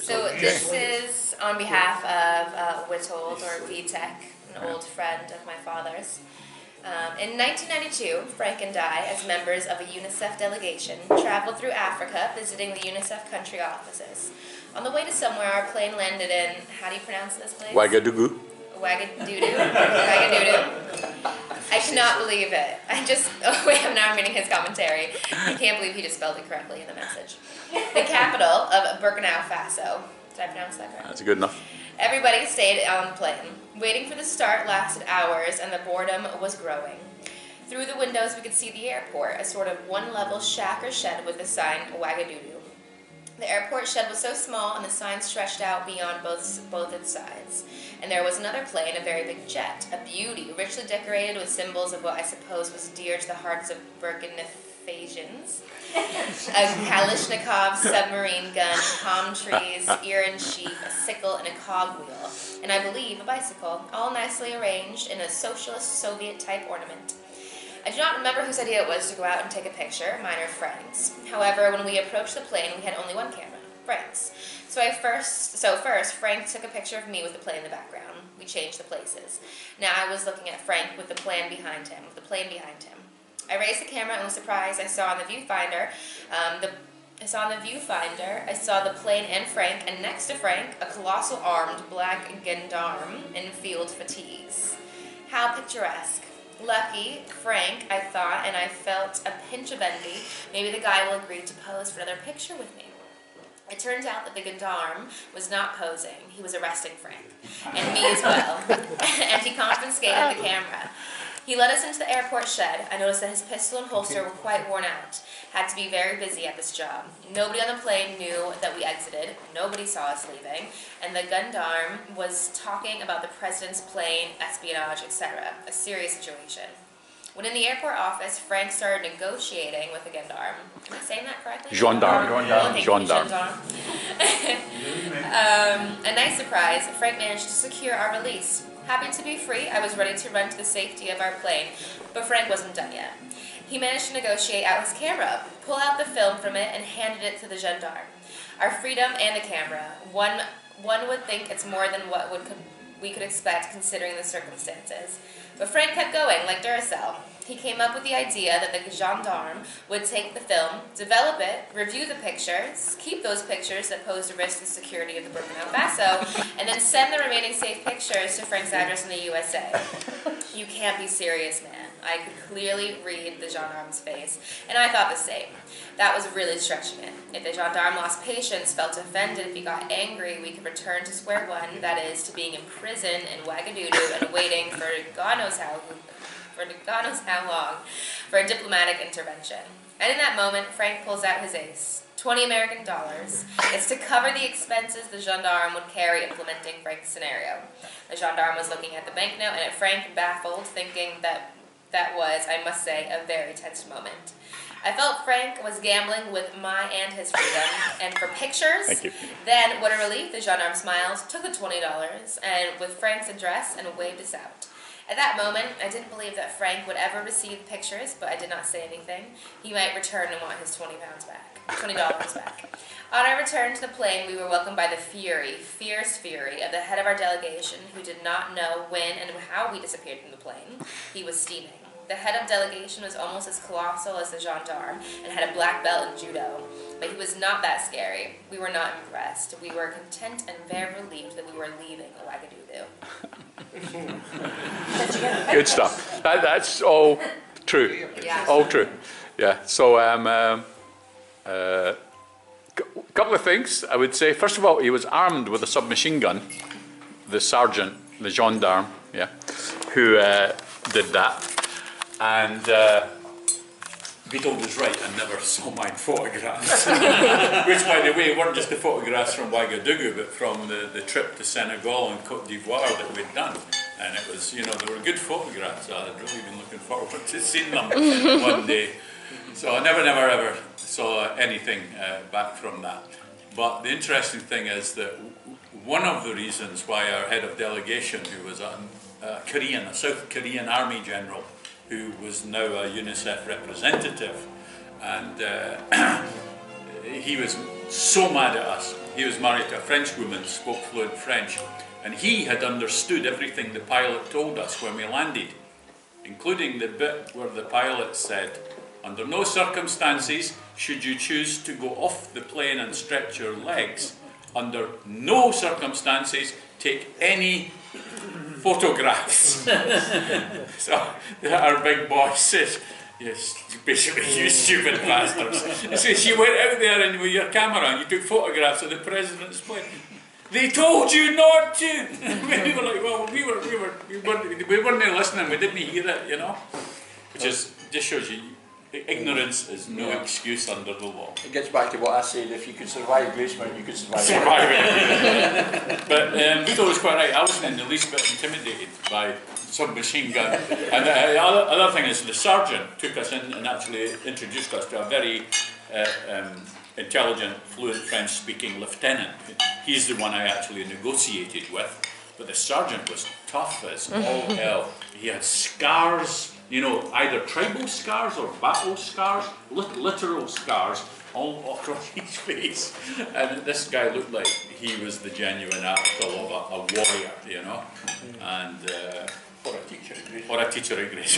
So this is on behalf of Witold, or VTech, an old friend of my father's. In 1992, Frank and I, as members of a UNICEF delegation, traveled through Africa visiting the UNICEF country offices. On the way to somewhere, our plane landed in, how do you pronounce this place? Ouagadougou. Ouagadougou? Ouagadougou. I cannot believe it. I'm now reading his commentary. I can't believe he just spelled it correctly in the message. The capital of Burkina Faso. Did I pronounce that correctly? That's good enough. Everybody stayed on the plane. Waiting for the start lasted hours, and the boredom was growing. Through the windows, we could see the airport, a sort of one-level shack or shed with the sign Ouagadougou. The airport shed was so small, and the sign stretched out beyond both its sides. And there was another plane, a very big jet, a beauty, richly decorated with symbols of what I suppose was dear to the hearts of Burkina Fasans. A Kalashnikov submarine gun, palm trees, ear and sheath, a sickle, and a cogwheel. And I believe a bicycle, all nicely arranged in a socialist Soviet-type ornament. I do not remember whose idea it was to go out and take a picture, mine or Frank's. However, when we approached the plane, we had only one camera, Frank's. So first, Frank took a picture of me with the plane in the background. We changed the places. Now I was looking at Frank with the plane behind him. I raised the camera and was surprised. I saw on the viewfinder, I saw the plane and Frank, and next to Frank, a colossal armed black gendarme in field fatigues. How picturesque. Lucky, Frank, I thought, and I felt a pinch of envy. Maybe the guy will agree to pose for another picture with me. It turns out that the gendarme was not posing. He was arresting Frank, and me as well, and he confiscated the camera. He led us into the airport shed. I noticed that his pistol and holster were quite worn out. Had to be very busy at this job. Nobody on the plane knew that we exited. Nobody saw us leaving. And the gendarme was talking about the president's plane, espionage, etc. A serious situation. When in the airport office, Frank started negotiating with the gendarme. Am I saying that correctly? Gendarme. A nice surprise, Frank managed to secure our release. Happy to be free, I was ready to run to the safety of our plane, but Frank wasn't done yet. He managed to negotiate out his camera, pull out the film from it, and handed it to the gendarme. Our freedom and the camera. One would think it's more than what we could expect considering the circumstances. But Frank kept going, like Duracell. He came up with the idea that the gendarme would take the film, develop it, review the pictures, keep those pictures that posed a risk to the security of the Burkina Faso, and then send the remaining safe pictures to Frank's address in the USA. You can't be serious, man. I could clearly read the gendarme's face, and I thought the same. That was really stretching it. If the gendarme lost patience, felt offended, if he got angry, we could return to square one, that is, to being in prison in Ouagadougou and waiting for God knows how long for a diplomatic intervention. And in that moment, Frank pulls out his ace, $20 American. It's to cover the expenses the gendarme would carry implementing Frank's scenario. The gendarme was looking at the banknote and at Frank, baffled, thinking that was, I must say, a very tense moment. I felt Frank was gambling with my and his freedom, and for pictures, Thank you. Then, what a relief, the gendarme smiled, took the $20, and with Frank's address, and waved us out. At that moment, I didn't believe that Frank would ever receive the pictures, but I did not say anything. He might return and want his $20 back. On our return to the plane, we were welcomed by the fierce fury, of the head of our delegation, who did not know when and how we disappeared from the plane. He was steaming. The head of delegation was almost as colossal as the gendarme, and had a black belt in judo. But he was not that scary. We were not impressed. We were content and very relieved that we were leaving Ouagadougou. Good stuff. That's all true. Yeah. All true. Yeah. So, a couple of things I would say. First of all, he was armed with a submachine gun. The sergeant, the gendarme, who did that. And Witold was right, I never saw my photographs. Which, by the way, weren't just the photographs from Ouagadougou, but from the trip to Senegal and Côte d'Ivoire that we'd done. And it was, they were good photographs. I'd really been looking forward to seeing them one day. So I never ever saw anything back from that. But the interesting thing is that one of the reasons why our head of delegation, who was a South Korean army general, who was now a UNICEF representative, and he was so mad at us. He was married to a French woman, spoke fluent French, and he had understood everything the pilot told us when we landed, including the bit where the pilot said, "Under no circumstances should you choose to go off the plane and stretch your legs. Under no circumstances take any photographs." So our big boss says, "Yes, basically, you stupid bastards." He says, "You went out there and with your camera and you took photographs of the president's plane. They told you not to." We were like, well, we weren't listening. We didn't hear it, you know. Which is just shows you, ignorance is no excuse under the law. It gets back to what I said. If you could survive Grace Mountain, you could survive it. But Vito was quite right. I wasn't in the least bit intimidated by submachine gun. And the other thing is the sergeant took us in and actually introduced us to a very intelligent, fluent French-speaking lieutenant. He's the one I actually negotiated with. But the sergeant was tough as all hell. He had scars, you know, either tribal scars or battle scars, literal scars all across his face. And this guy looked like he was the genuine article of a warrior, you know. And or a teacher at Grace. Or a teacher at Grace.